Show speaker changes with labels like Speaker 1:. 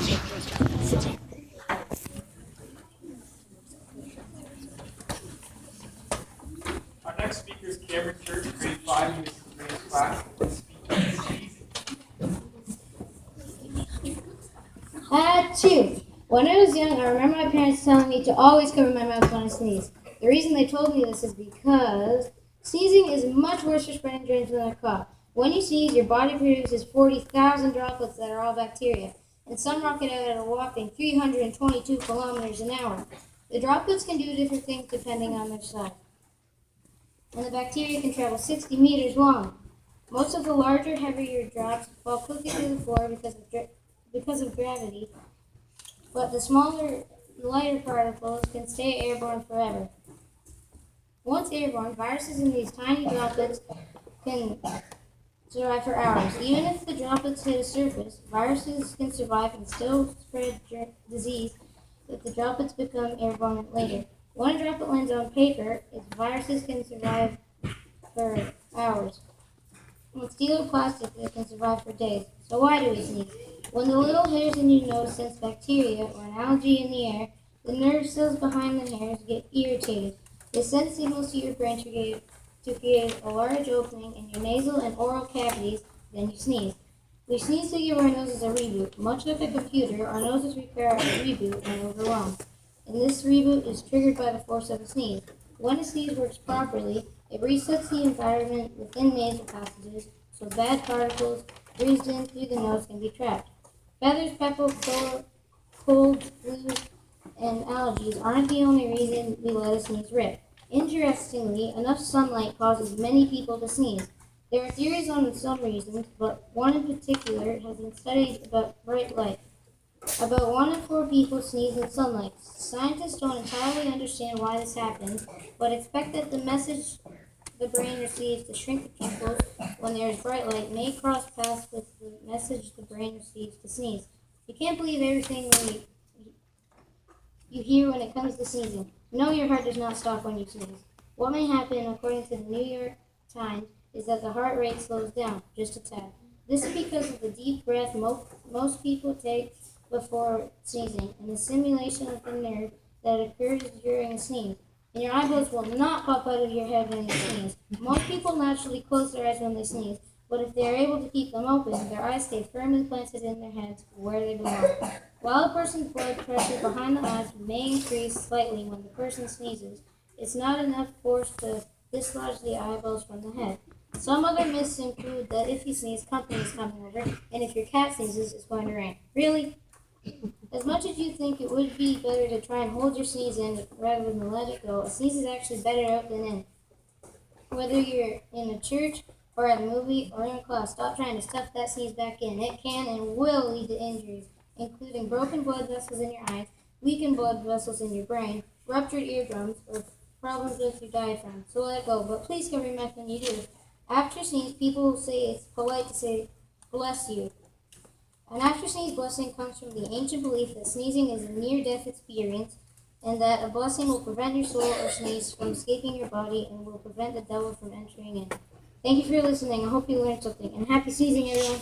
Speaker 1: Our next speaker is Cameron Church, grade 5 in Mrs. Green's class.
Speaker 2: Achoo! When I was young, I remember my parents telling me to always cover my mouth when I sneeze. The reason they told me this is because sneezing is much worse for spreading germs than a cough. When you sneeze, your body produces 40,000 droplets that are all bacteria, and some rocket out at a whopping 322 kilometers an hour. The droplets can do different things depending on their size, and the bacteria can travel 60 meters long. Most of the larger, heavier drops fall quickly to the floor because of gravity, but the smaller, lighter particles can stay airborne forever. Once airborne, viruses in these tiny droplets can survive for hours. Even if the droplets hit a surface, viruses can survive and still spread disease if the droplets become airborne later. When a droplet lands on paper, its viruses can survive for hours. With steel or plastic, it can survive for days. So why do we sneeze? When the little hairs in your nose sense bacteria or an allergy in the air, the nerve cells behind the hairs get irritated. They send signals to your brain to create a large opening in your nasal and oral cavities, then you sneeze. We sneeze to give our noses a reboot. Much like a computer, our noses require a reboot when overwhelmed. And this reboot is triggered by the force of a sneeze. When a sneeze works properly, it resets the environment within nasal passages so bad particles breathed in through the nose can be trapped. Feathers, pepper, cold, flu, and allergies aren't the only reason we let a sneeze rip. Interestingly, enough sunlight causes many people to sneeze. There are theories on some reasons, but one in particular has been studied about bright light. About 1 in 4 people sneeze in sunlight. Scientists don't entirely understand why this happens, but expect that the message the brain receives to shrink the pupils when there is bright light may cross paths with the message the brain receives to sneeze. You can't believe everything you hear when it comes to sneezing. No, your heart does not stop when you sneeze. What may happen, according to the New York Times, is that the heart rate slows down just a tad. This is because of the deep breath most people take before sneezing and the stimulation of the nerve that occurs during a sneeze. And your eyeballs will not pop out of your head when you sneeze. Most people naturally close their eyes when they sneeze, but if they are able to keep them open, their eyes stay firmly planted in their heads where they belong. While a person's blood pressure behind the eyes may increase slightly when the person sneezes, it's not enough force to dislodge the eyeballs from the head. Some other myths include that if you sneeze, company is coming over, and if your cat sneezes, it's going to rain. Really? As much as you think it would be better to try and hold your sneeze in rather than let it go, a sneeze is actually better out than in. Whether you're in a church or at a movie or in class, stop trying to stuff that sneeze back in. It can and will lead to injuries, including broken blood vessels in your eyes, weakened blood vessels in your brain, ruptured eardrums, or problems with your diaphragm. So let it go, but please cover your mouth when you do. After sneeze, people will say it's polite to say, bless you. An after-sneeze blessing comes from the ancient belief that sneezing is a near-death experience and that a blessing will prevent your soul or sneeze from escaping your body and will prevent the devil from entering in. Thank you for listening. I hope you learned something. And happy sneezing, everyone.